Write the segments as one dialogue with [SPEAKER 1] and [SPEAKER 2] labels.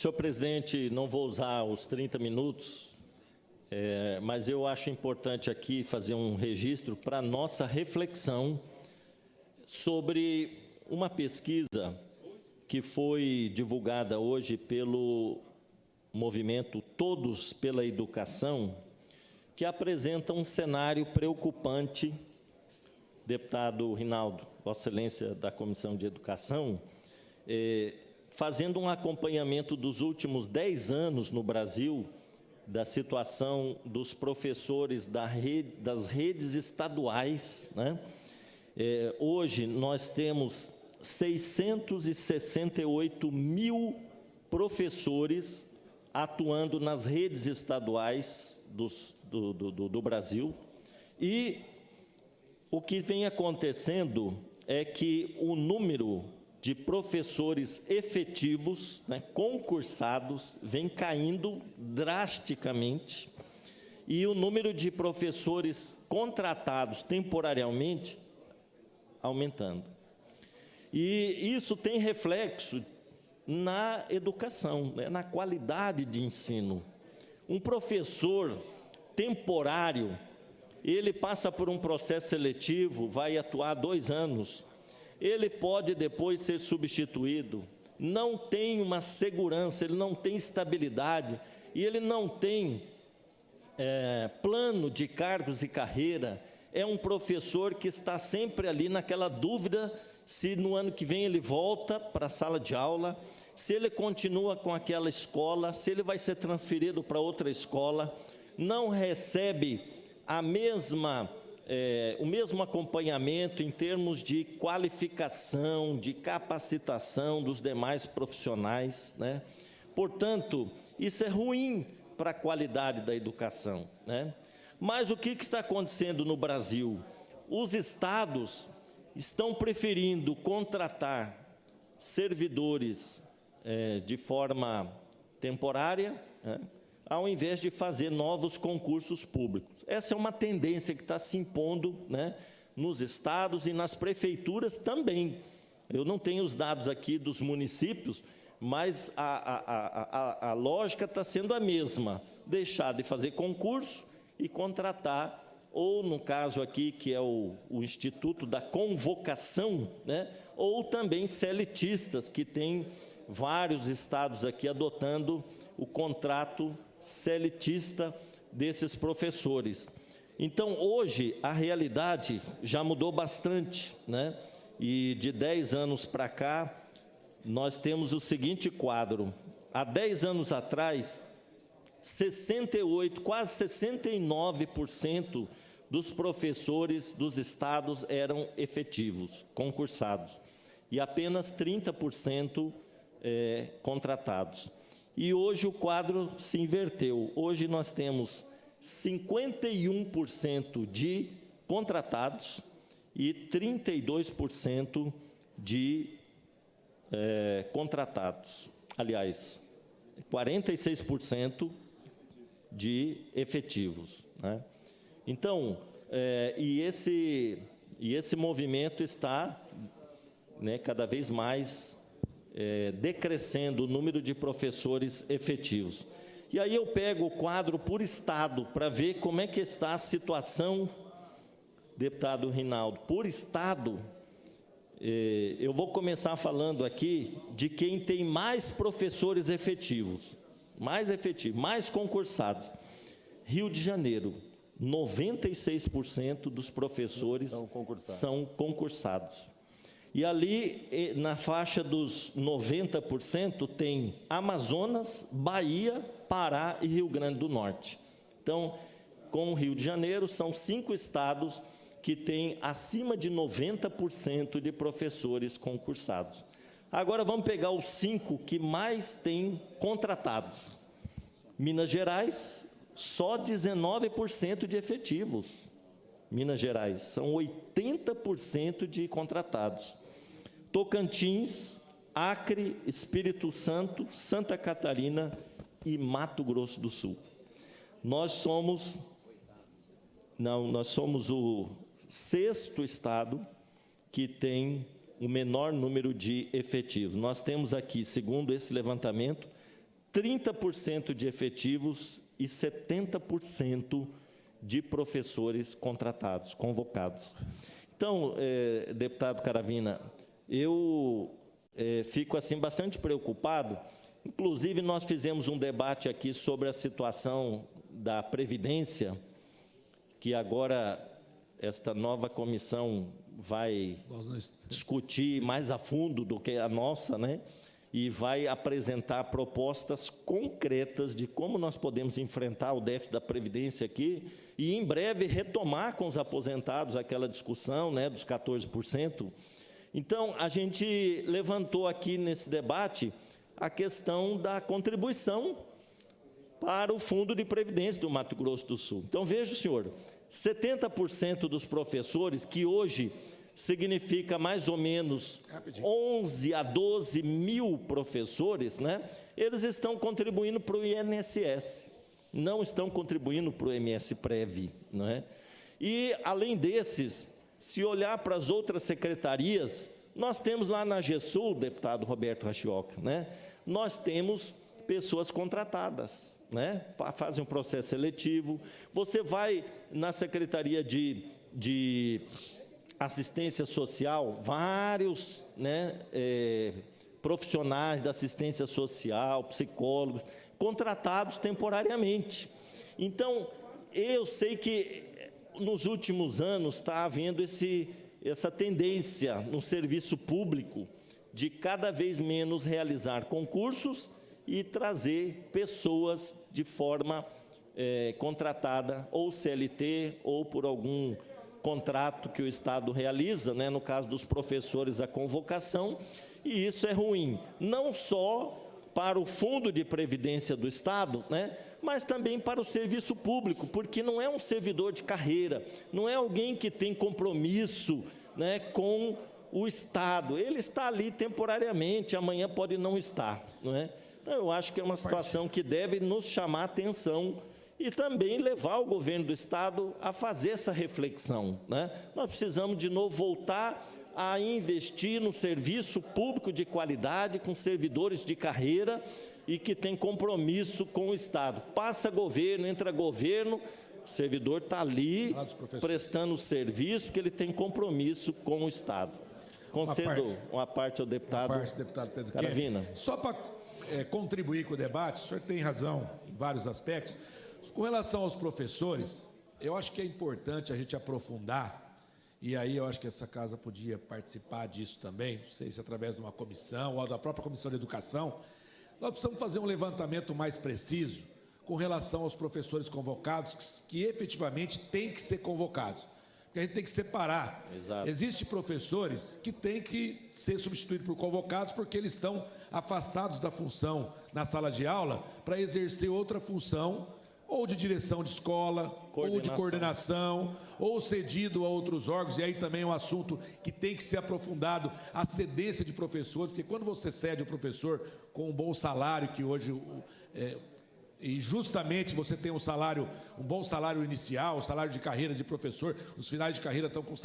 [SPEAKER 1] Senhor presidente, não vou usar os 30 minutos, mas eu acho importante aqui fazer um registro para a nossa reflexão sobre uma pesquisa que foi divulgada hoje pelo movimento Todos pela Educação, que apresenta um cenário preocupante. Deputado Rinaldo, Vossa Excelência da Comissão de Educação, fazendo um acompanhamento dos últimos 10 anos no Brasil, da situação dos professores das redes estaduais, né? Hoje, nós temos 668 mil professores atuando nas redes estaduais do Brasil, e o que vem acontecendo é que o número de professores efetivos, né, concursados, vem caindo drasticamente, e o número de professores contratados temporariamente aumentando. E isso tem reflexo na educação, né, na qualidade de ensino. Um professor temporário, ele passa por um processo seletivo, vai atuar 2 anos, ele pode depois ser substituído, não tem uma segurança, ele não tem estabilidade, e ele não tem plano de cargos e carreira. É um professor que está sempre ali naquela dúvida se no ano que vem ele volta para a sala de aula, se ele continua com aquela escola, se ele vai ser transferido para outra escola, não recebe o mesmo acompanhamento em termos de qualificação, de capacitação dos demais profissionais, né? Portanto, isso é ruim para a qualidade da educação, né? Mas o que está acontecendo no Brasil? Os estados estão preferindo contratar servidores de forma temporária, né, ao invés de fazer novos concursos públicos. Essa é uma tendência que está se impondo, né, nos estados e nas prefeituras também. Eu não tenho os dados aqui dos municípios, mas a lógica está sendo a mesma: deixar de fazer concurso e contratar, ou no caso aqui, que é o Instituto da Convocação, né, ou também seletistas, que tem vários estados aqui adotando o contrato seletista desses professores. Então, hoje, a realidade já mudou bastante, né? E de 10 anos para cá, nós temos o seguinte quadro: há 10 anos atrás, 68, quase 69% dos professores dos estados eram efetivos, concursados, e apenas 30% contratados. E hoje o quadro se inverteu. Hoje nós temos 51% de contratados e 32% de contratados. Aliás, 46% de efetivos, né? Então, esse movimento está, né, cada vez mais decrescendo o número de professores efetivos. E aí eu pego o quadro por estado para ver como é que está a situação, deputado Rinaldo. Por estado, eu vou começar falando aqui de quem tem mais professores efetivos, mais concursados. Rio de Janeiro, 96% dos professores são concursados. E ali, na faixa dos 90%, tem Amazonas, Bahia, Pará e Rio Grande do Norte. Então, com o Rio de Janeiro, são 5 estados que têm acima de 90% de professores concursados. Agora, vamos pegar os 5 que mais têm contratados. Minas Gerais, só 19% de efetivos. Minas Gerais, são 80% de contratados. Tocantins, Acre, Espírito Santo, Santa Catarina e Mato Grosso do Sul. Nós somos o 6º estado que tem o menor número de efetivos. Nós temos aqui, segundo esse levantamento, 30% de efetivos e 70% de professores contratados, convocados. Então, deputado Caravina, eu fico assim bastante preocupado. Inclusive, nós fizemos um debate aqui sobre a situação da Previdência, que agora esta nova comissão vai discutir mais a fundo do que a nossa, né? E vai apresentar propostas concretas de como nós podemos enfrentar o déficit da Previdência aqui e, em breve, retomar com os aposentados aquela discussão, né, dos 14%. Então, a gente levantou aqui nesse debate a questão da contribuição para o Fundo de Previdência do Mato Grosso do Sul. Então, veja, senhor, 70% dos professores, que hoje significa mais ou menos 11 a 12 mil professores, né? Eles estão contribuindo para o INSS, não estão contribuindo para o MS-Prev, não é? E, além desses, se olhar para as outras secretarias, nós temos lá na GESUL, deputado Roberto Rachioca, né? Nós temos pessoas contratadas, né? Fazem um processo seletivo. Você vai na Secretaria de Assistência Social, vários, né, profissionais da assistência social, psicólogos, contratados temporariamente. Então, eu sei que nos últimos anos está havendo essa tendência no serviço público de cada vez menos realizar concursos e trazer pessoas de forma contratada, ou CLT, ou por algum contrato que o Estado realiza, né, no caso dos professores, a convocação, e isso é ruim, não só para o Fundo de Previdência do Estado, né, mas também para o serviço público, porque não é um servidor de carreira, não é alguém que tem compromisso, né, com o Estado, ele está ali temporariamente, amanhã pode não estar, não é? Então, eu acho que é uma situação que deve nos chamar a atenção e também levar o governo do Estado a fazer essa reflexão, né? Nós precisamos, de novo, voltar a investir no serviço público de qualidade, com servidores de carreira e que tem compromisso com o Estado. Passa governo, entra governo, o servidor está ali prestando serviço, porque ele tem compromisso com o Estado. Concedo uma parte ao deputado
[SPEAKER 2] Pedro
[SPEAKER 1] Caravina.
[SPEAKER 2] Só para contribuir com o debate, o senhor tem razão em vários aspectos. Com relação aos professores, eu acho que é importante a gente aprofundar, e aí eu acho que essa casa podia participar disso também, não sei se através de uma comissão ou da própria Comissão de Educação. Nós precisamos fazer um levantamento mais preciso com relação aos professores convocados, que efetivamente têm que ser convocados. Porque a gente tem que separar.
[SPEAKER 1] Exato.
[SPEAKER 2] Existem professores que têm que ser substituídos por convocados porque eles estão afastados da função na sala de aula para exercer outra função, ou de direção de escola, ou de coordenação, ou cedido a outros órgãos, e aí também é um assunto que tem que ser aprofundado, a cedência de professores, porque quando você cede o professor com um bom salário, que hoje... e justamente você tem um bom salário inicial, o salário de carreira de professor, os finais de carreira estão com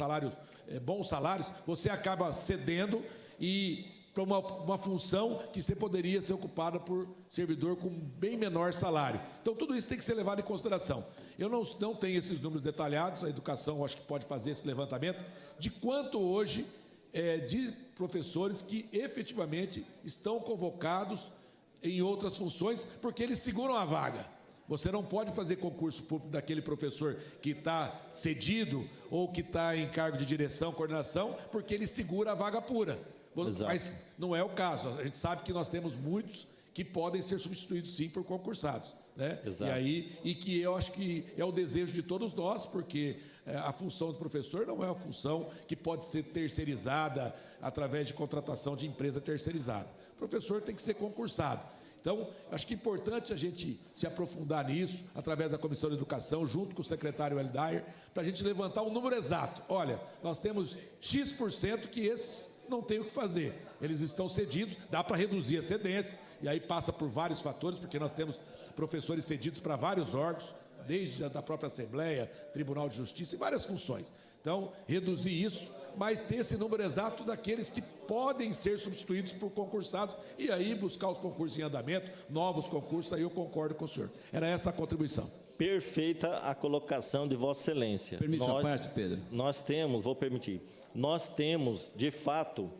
[SPEAKER 2] bons salários, você acaba cedendo e para uma função que você poderia ser ocupada por servidor com bem menor salário. Então, tudo isso tem que ser levado em consideração. Eu não tenho esses números detalhados, a educação acho que pode fazer esse levantamento, de quanto hoje de professores que efetivamente estão convocados em outras funções, porque eles seguram a vaga. Você não pode fazer concurso público daquele professor que está cedido ou que está em cargo de direção, coordenação, porque ele segura a vaga pura. Exato. Mas não é o caso. A gente sabe que nós temos muitos que podem ser substituídos, sim, por concursados, né?
[SPEAKER 1] Exato.
[SPEAKER 2] E que eu acho que é o desejo de todos nós, porque a função do professor não é uma função que pode ser terceirizada através de contratação de empresa terceirizada. O professor tem que ser concursado. Então, acho que é importante a gente se aprofundar nisso, através da Comissão de Educação, junto com o secretário Eldair, para a gente levantar um número exato. Olha, nós temos X% que esses não tem o que fazer. Eles estão cedidos, dá para reduzir a cedência, e aí passa por vários fatores, porque nós temos professores cedidos para vários órgãos, desde a da própria Assembleia, Tribunal de Justiça e várias funções. Então, reduzir isso, mas ter esse número exato daqueles que podem ser substituídos por concursados e aí buscar os concursos em andamento, novos concursos, aí eu concordo com o senhor. Era essa a contribuição.
[SPEAKER 1] Perfeita a colocação de Vossa Excelência.
[SPEAKER 3] Permite a parte, Pedro?
[SPEAKER 1] Nós temos, vou permitir, nós temos, de fato,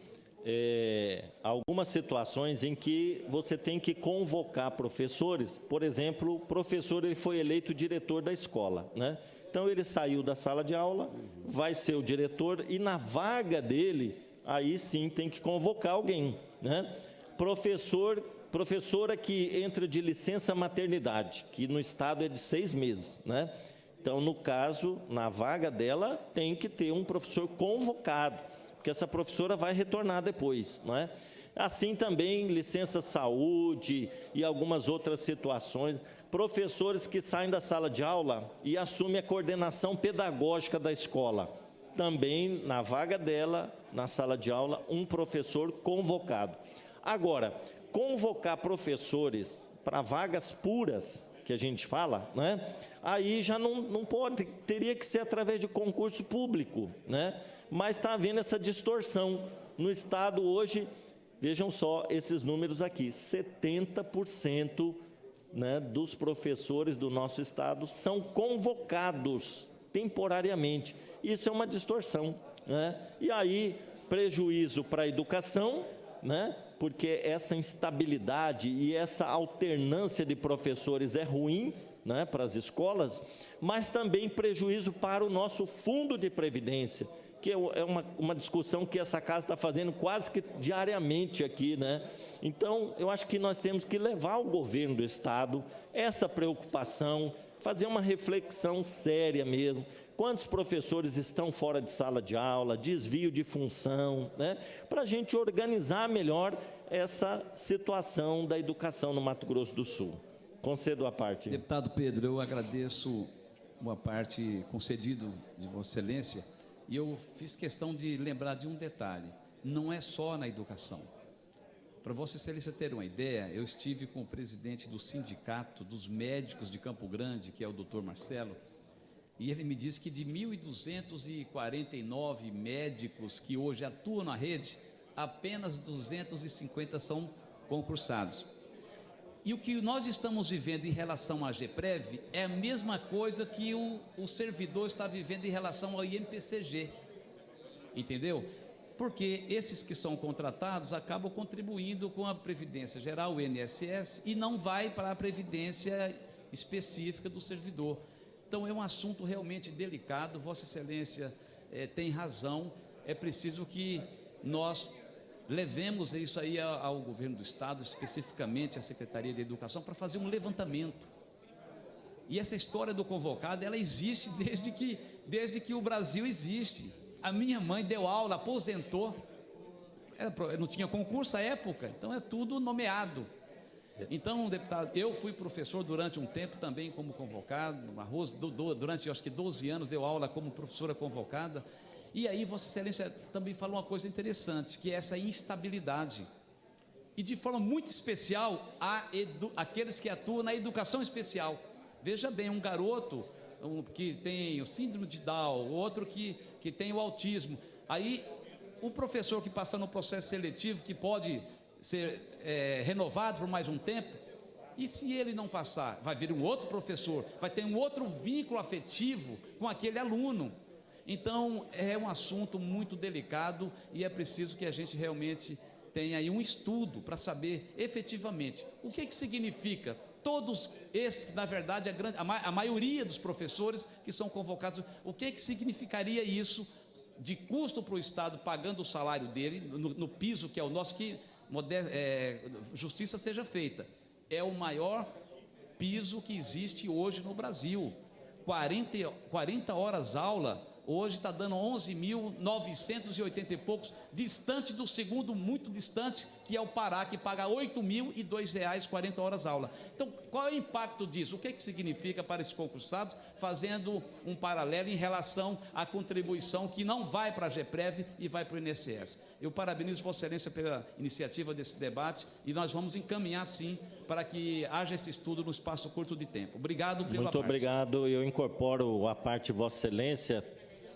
[SPEAKER 1] algumas situações em que você tem que convocar professores. Por exemplo, o professor ele foi eleito diretor da escola, né? Então, ele saiu da sala de aula, vai ser o diretor, e na vaga dele, aí sim tem que convocar alguém, né? Professora que entra de licença maternidade, que no estado é de 6 meses, né? Então, no caso, na vaga dela, tem que ter um professor convocado, porque essa professora vai retornar depois, não é? Assim também, licença saúde e algumas outras situações. Professores que saem da sala de aula e assumem a coordenação pedagógica da escola. Também, na vaga dela, na sala de aula, um professor convocado. Agora, convocar professores para vagas puras, que a gente fala, né? Aí já não pode, teria que ser através de concurso público, né? Mas está havendo essa distorção. No Estado hoje, vejam só esses números aqui, 70%, né, dos professores do nosso Estado são convocados temporariamente. Isso é uma distorção, né? E aí, prejuízo para a educação, né? Porque essa instabilidade e essa alternância de professores é ruim, né, para as escolas, mas também prejuízo para o nosso fundo de previdência, que é uma discussão que essa casa está fazendo quase que diariamente aqui, né? Então, eu acho que nós temos que levar ao governo do Estado essa preocupação, fazer uma reflexão séria mesmo. Quantos professores estão fora de sala de aula, desvio de função, né? Para a gente organizar melhor essa situação da educação no Mato Grosso do Sul. Concedo a parte.
[SPEAKER 3] Deputado Pedro, eu agradeço uma parte concedida de Vossa Excelência, e eu fiz questão de lembrar de um detalhe: não é só na educação. Para Vossa Excelência ter uma ideia, eu estive com o presidente do sindicato dos médicos de Campo Grande, que é o doutor Marcelo, e ele me disse que de 1.249 médicos que hoje atuam na rede, apenas 250 são concursados. E o que nós estamos vivendo em relação à GEPREV é a mesma coisa que o servidor está vivendo em relação ao INPCG, entendeu? Porque esses que são contratados acabam contribuindo com a Previdência Geral, o INSS, e não vai para a Previdência específica do servidor. Então, é um assunto realmente delicado. Vossa Excelência tem razão, é preciso que nós levemos isso aí ao governo do Estado, especificamente à Secretaria de Educação, para fazer um levantamento. E essa história do convocado, ela existe desde que o Brasil existe. A minha mãe deu aula, aposentou, não tinha concurso à época, então é tudo nomeado. Então, deputado, eu fui professor durante um tempo também como convocado, durante acho que 12 anos deu aula como professora convocada. E aí Vossa Excelência também falou uma coisa interessante, que é essa instabilidade. E de forma muito especial, aqueles que atuam na educação especial. Veja bem, um garoto que tem o síndrome de Down, outro que tem o autismo. Aí, o professor que passa no processo seletivo, que pode ser renovado por mais um tempo, e se ele não passar, vai vir um outro professor, vai ter um outro vínculo afetivo com aquele aluno. Então, é um assunto muito delicado e é preciso que a gente realmente tenha aí um estudo para saber efetivamente o que significa todos esses, na verdade, a maioria dos professores que são convocados, o que significaria isso de custo para o Estado pagando o salário dele, no piso que é o nosso, que justiça seja feita. É o maior piso que existe hoje no Brasil. 40 horas aula, hoje está dando 11.980 e poucos, distante do segundo, muito distante, que é o Pará, que paga R$ 8.002, 40 horas aula. Então, qual é o impacto disso? O que significa para esses concursados, fazendo um paralelo em relação à contribuição que não vai para a GEPREV e vai para o INSS? Eu parabenizo Vossa Excelência pela iniciativa desse debate e nós vamos encaminhar, sim, para que haja esse estudo no espaço curto de tempo. Obrigado pela
[SPEAKER 1] Muito obrigado. Eu incorporo a parte de Vossa Excelência,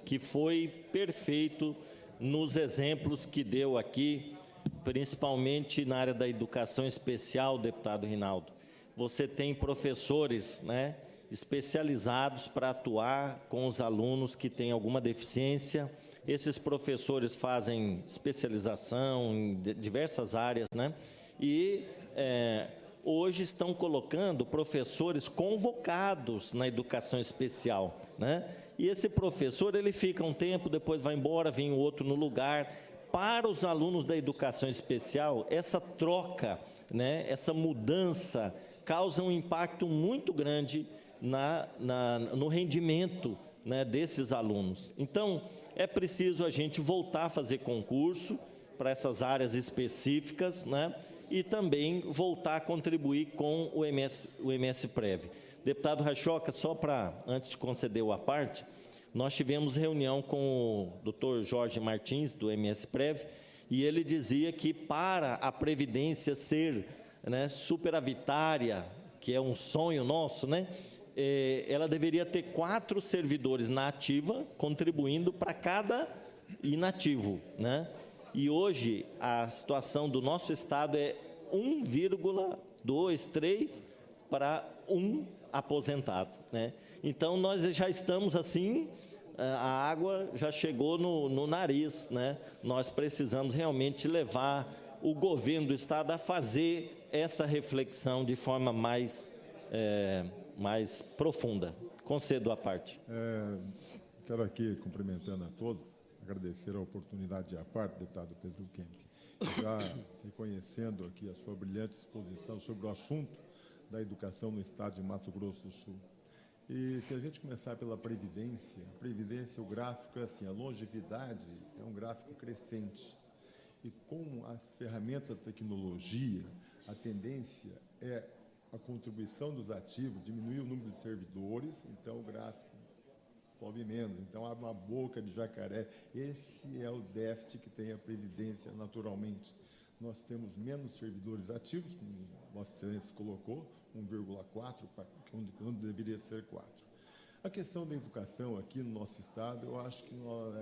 [SPEAKER 1] que foi perfeito nos exemplos que deu aqui, principalmente na área da educação especial, deputado Rinaldo. Você tem professores, né, especializados para atuar com os alunos que têm alguma deficiência. Esses professores fazem especialização em diversas áreas, né? E hoje estão colocando professores convocados na educação especial, né? E esse professor, ele fica um tempo, depois vai embora, vem outro no lugar. Para os alunos da educação especial, essa troca, né, essa mudança, causa um impacto muito grande no rendimento, né, desses alunos. Então, é preciso a gente voltar a fazer concurso para essas áreas específicas, né, e também voltar a contribuir com o MS-Prev. Deputado Rachoca, só para, antes de conceder o à parte, nós tivemos reunião com o Dr. Jorge Martins, do MS-Prev, e ele dizia que para a Previdência ser, né, superavitária, que é um sonho nosso, né, ela deveria ter 4 servidores na ativa, contribuindo para cada inativo, né? E hoje a situação do nosso estado é 1,23 para 1 aposentado, né? Então nós já estamos assim, a água já chegou no nariz, né? Nós precisamos realmente levar o governo do estado a fazer essa reflexão de forma mais profunda. Concedo a parte.
[SPEAKER 4] Quero aqui, cumprimentando a todos, agradecer a oportunidade à parte, deputado Pedro Kemp, já reconhecendo aqui a sua brilhante exposição sobre o assunto da educação no estado de Mato Grosso do Sul. E se a gente começar pela Previdência, o gráfico é assim, a longevidade é um gráfico crescente. E com as ferramentas da tecnologia, a tendência é a contribuição dos ativos, diminuir o número de servidores, então o gráfico sobe menos. Então, abre uma boca de jacaré. Esse é o déficit que tem a Previdência naturalmente. Nós temos menos servidores ativos, como Vossa Excelência colocou, 1,4, quando deveria ser 4. A questão da educação aqui no nosso estado, eu acho que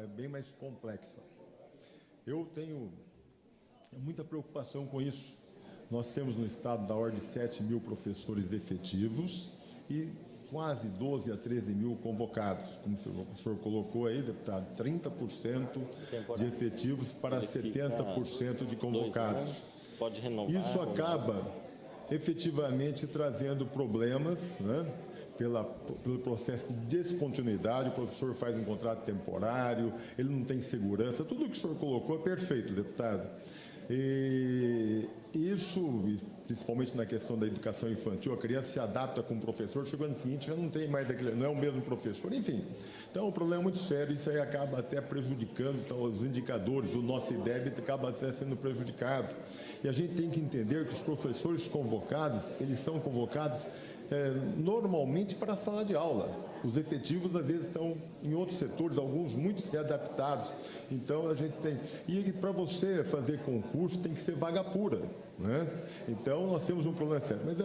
[SPEAKER 4] é bem mais complexa. Eu tenho muita preocupação com isso. Nós temos no estado da ordem de 7 mil professores efetivos e quase 12 a 13 mil convocados. Como o senhor colocou aí, deputado, 30% de efetivos para 70% de convocados.
[SPEAKER 1] Pode renovar.
[SPEAKER 4] Isso acaba efetivamente trazendo problemas, né? Pelo processo de descontinuidade. O professor faz um contrato temporário, ele não tem segurança. Tudo o que o senhor colocou é perfeito, deputado. E isso, principalmente na questão da educação infantil, a criança se adapta com o professor, chegando no seguinte, já não tem mais aquele, não é o mesmo professor, enfim. Então, o problema é muito sério, isso aí acaba até prejudicando, então, os indicadores do nosso IDEB acabam até sendo prejudicados. E a gente tem que entender que os professores convocados, eles são convocados normalmente para a sala de aula. Os efetivos, às vezes, estão em outros setores, alguns muito readaptados. Então, a gente tem... E para você fazer concurso, tem que ser vaga pura, né? Então, nós temos um problema sério. Mas,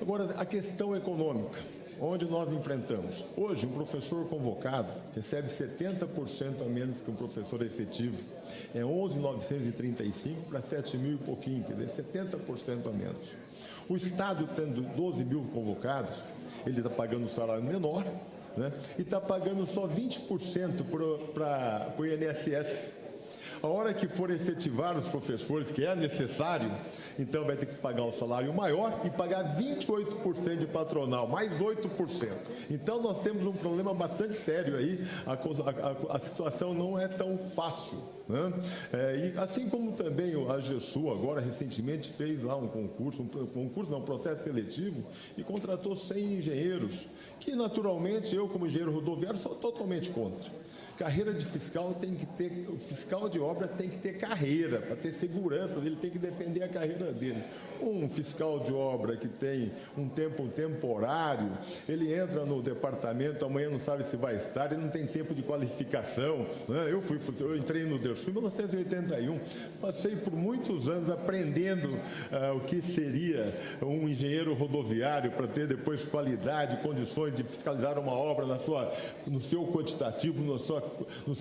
[SPEAKER 4] agora, a questão econômica, onde nós enfrentamos. Hoje, um professor convocado recebe 70% a menos que um professor efetivo. É 11.935 para 7 mil e pouquinho, quer dizer, 70% a menos. O Estado, tendo 12 mil convocados, ele está pagando um salário menor, né? E está pagando só 20% para o INSS. A hora que for efetivar os professores, que é necessário, então vai ter que pagar um salário maior e pagar 28% de patronal, mais 8%. Então, nós temos um problema bastante sério aí, a situação não é tão fácil, né? E assim como também a GESU, agora, recentemente, fez lá um processo seletivo, e contratou 100 engenheiros, que, naturalmente, eu, como engenheiro rodoviário, sou totalmente contra. Carreira de fiscal tem que ter, o fiscal de obras tem que ter carreira, para ter segurança, ele tem que defender a carreira dele. Um fiscal de obra que tem um tempo temporário, ele entra no departamento, amanhã não sabe se vai estar, ele não tem tempo de qualificação, né? Eu entrei no DERSU em 1981, passei por muitos anos aprendendo o que seria um engenheiro rodoviário para ter depois qualidade, condições de fiscalizar uma obra no seu quantitativo, na sua no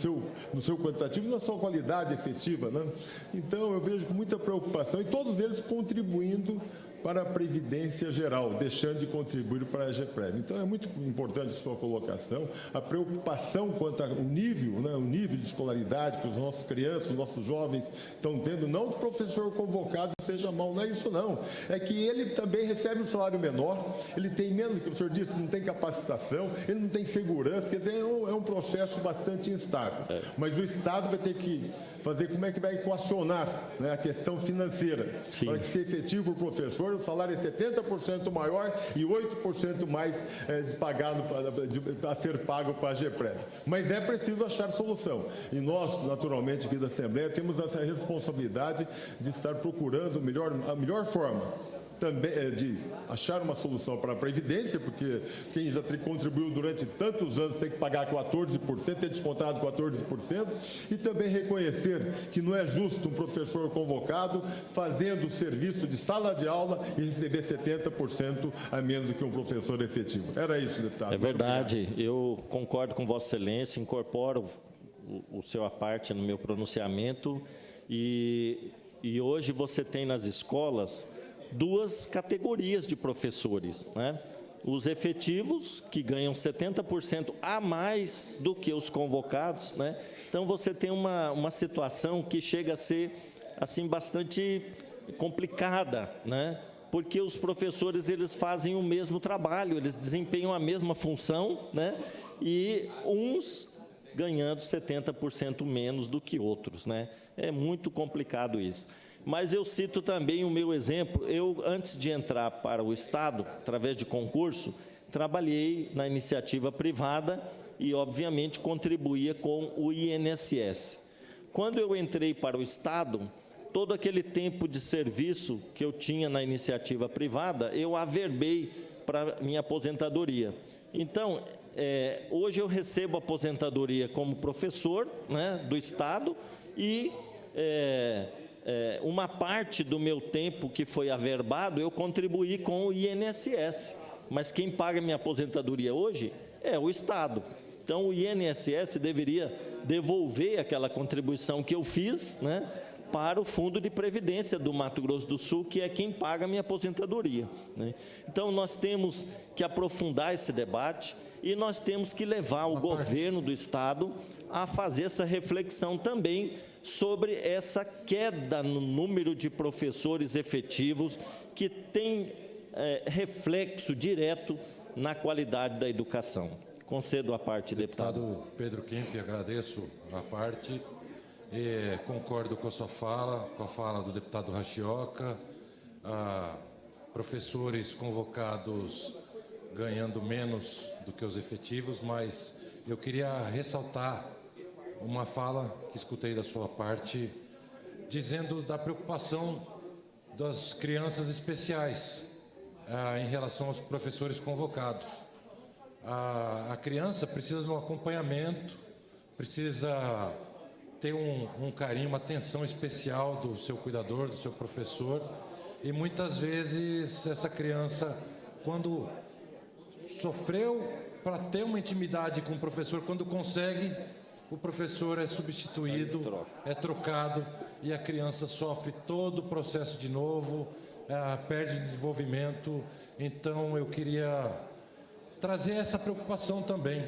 [SPEAKER 4] seu quantitativo e na sua qualidade efetiva, né? Então, eu vejo com muita preocupação, e todos eles contribuindo para a Previdência Geral, deixando de contribuir para a GEPREV. Então, é muito importante a sua colocação, a preocupação quanto ao nível, né, o nível de escolaridade que os nossos crianças, os nossos jovens estão tendo. Não que o professor convocado seja mal, não é isso não. É que ele também recebe um salário menor, ele tem menos, que o senhor disse, não tem capacitação, ele não tem segurança, quer dizer, é um processo bastante instável. Mas o Estado vai ter que fazer como é que vai equacionar, né, a questão financeira,
[SPEAKER 1] Sim.
[SPEAKER 4] para que seja efetivo para o professor, o salário é 70% maior e 8% mais pagado a ser pago para a GEPREV. Mas é preciso achar solução. E nós, naturalmente, aqui da Assembleia, temos essa responsabilidade de estar procurando a melhor forma também de achar uma solução para a Previdência, porque quem já contribuiu durante tantos anos tem que pagar 14%, ter descontado 14%, e também reconhecer que não é justo um professor convocado fazendo o serviço de sala de aula e receber 70% a menos do que um professor efetivo. Era isso, deputado.
[SPEAKER 1] É verdade, eu concordo com Vossa Excelência, incorporo o seu à parte no meu pronunciamento, e hoje você tem nas escolas duas categorias de professores, né? Os efetivos, que ganham 70% a mais do que os convocados, né? Então, você tem uma situação que chega a ser, assim, bastante complicada, né? Porque os professores, eles fazem o mesmo trabalho, eles desempenham a mesma função, né? E uns ganhando 70% menos do que outros, né? É muito complicado isso. Mas eu cito também o meu exemplo. Eu, antes de entrar para o Estado, através de concurso, trabalhei na iniciativa privada e, obviamente, contribuía com o INSS. Quando eu entrei para o Estado, todo aquele tempo de serviço que eu tinha na iniciativa privada, eu averbei para minha aposentadoria. Então, hoje eu recebo aposentadoria como professor, né, do Estado, e uma parte do meu tempo que foi averbado, eu contribuí com o INSS. Mas quem paga minha aposentadoria hoje é o Estado. Então, o INSS deveria devolver aquela contribuição que eu fiz, né, para o Fundo de Previdência do Mato Grosso do Sul, que é quem paga a minha aposentadoria, né? Então, nós temos que aprofundar esse debate e nós temos que levar o governo do Estado a fazer essa reflexão também sobre essa queda no número de professores efetivos, que tem reflexo direto na qualidade da educação. Concedo a parte, deputado.
[SPEAKER 5] Deputado Pedro Kemp, agradeço a parte. Concordo com a sua fala, com a fala do deputado Rachioca. Professores convocados ganhando menos do que os efetivos, mas eu queria ressaltar uma fala que escutei da sua parte, dizendo da preocupação das crianças especiais em relação aos professores convocados. A criança precisa de um acompanhamento, precisa ter um carinho, uma atenção especial do seu cuidador, do seu professor, e muitas vezes essa criança, quando sofreu para ter uma intimidade com o professor, quando consegue, o professor é substituído, é trocado, e a criança sofre todo o processo de novo, perde o desenvolvimento. Então, eu queria trazer essa preocupação também,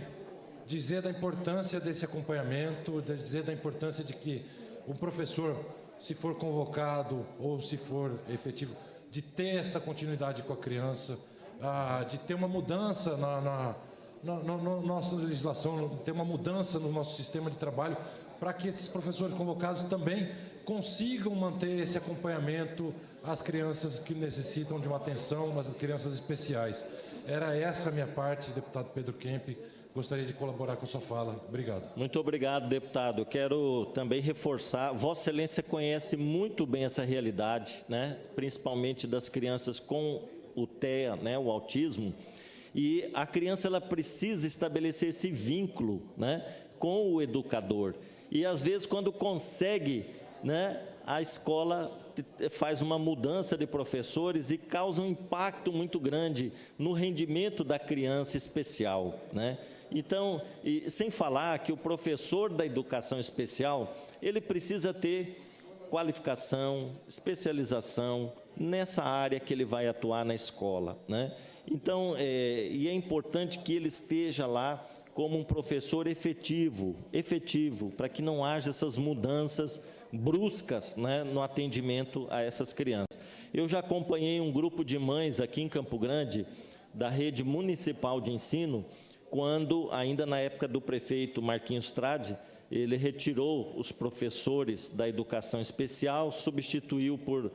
[SPEAKER 5] dizer da importância desse acompanhamento, dizer da importância de que o professor, se for convocado ou se for efetivo, de ter essa continuidade com a criança, de ter uma mudança na nossa legislação, ter uma mudança no nosso sistema de trabalho, para que esses professores convocados também consigam manter esse acompanhamento às crianças que necessitam de uma atenção, às crianças especiais. Era essa a minha parte, deputado Pedro Kemp. Gostaria de colaborar com a sua fala. Obrigado.
[SPEAKER 1] Muito obrigado, deputado. Eu quero também reforçar, Vossa Excelência conhece muito bem essa realidade, né? Principalmente das crianças com o TEA, né? O autismo. E a criança, ela precisa estabelecer esse vínculo, né, com o educador. E, às vezes, quando consegue, né, a escola faz uma mudança de professores e causa um impacto muito grande no rendimento da criança especial, né? Então, e sem falar que o professor da educação especial, ele precisa ter qualificação, especialização nessa área que ele vai atuar na escola, né? Então, e é importante que ele esteja lá como um professor efetivo, para que não haja essas mudanças bruscas, né, no atendimento a essas crianças. Eu já acompanhei um grupo de mães aqui em Campo Grande, da rede municipal de ensino, quando, ainda na época do prefeito Marquinhos Trade, ele retirou os professores da educação especial, substituiu por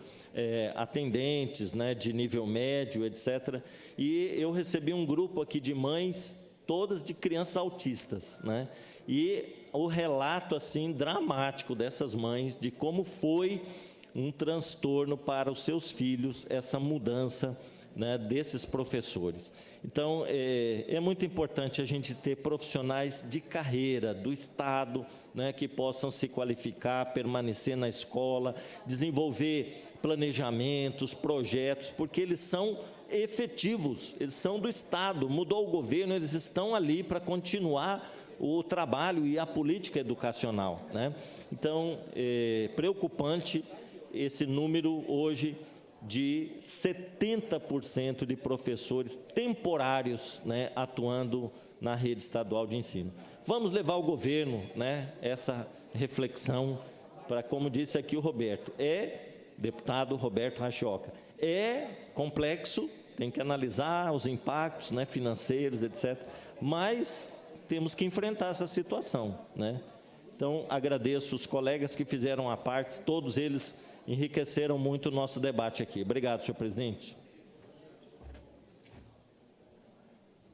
[SPEAKER 1] atendentes, né, de nível médio, etc. E eu recebi um grupo aqui de mães, todas de crianças autistas, né? E o relato, assim, dramático dessas mães, de como foi um transtorno para os seus filhos, essa mudança, né, desses professores. Então, é muito importante a gente ter profissionais de carreira do Estado, né, que possam se qualificar, permanecer na escola, desenvolver planejamentos, projetos, porque eles são efetivos, eles são do Estado, mudou o governo, eles estão ali para continuar o trabalho e a política educacional, né? Então, é preocupante esse número hoje de 70% de professores temporários, né, atuando na rede estadual de ensino. Vamos levar ao governo, né, essa reflexão para, como disse aqui o Roberto, deputado Roberto Rachoca, é complexo, tem que analisar os impactos, né, financeiros, etc., mas temos que enfrentar essa situação, né? Então, agradeço os colegas que fizeram a parte, todos eles enriqueceram muito o nosso debate aqui. Obrigado, senhor presidente.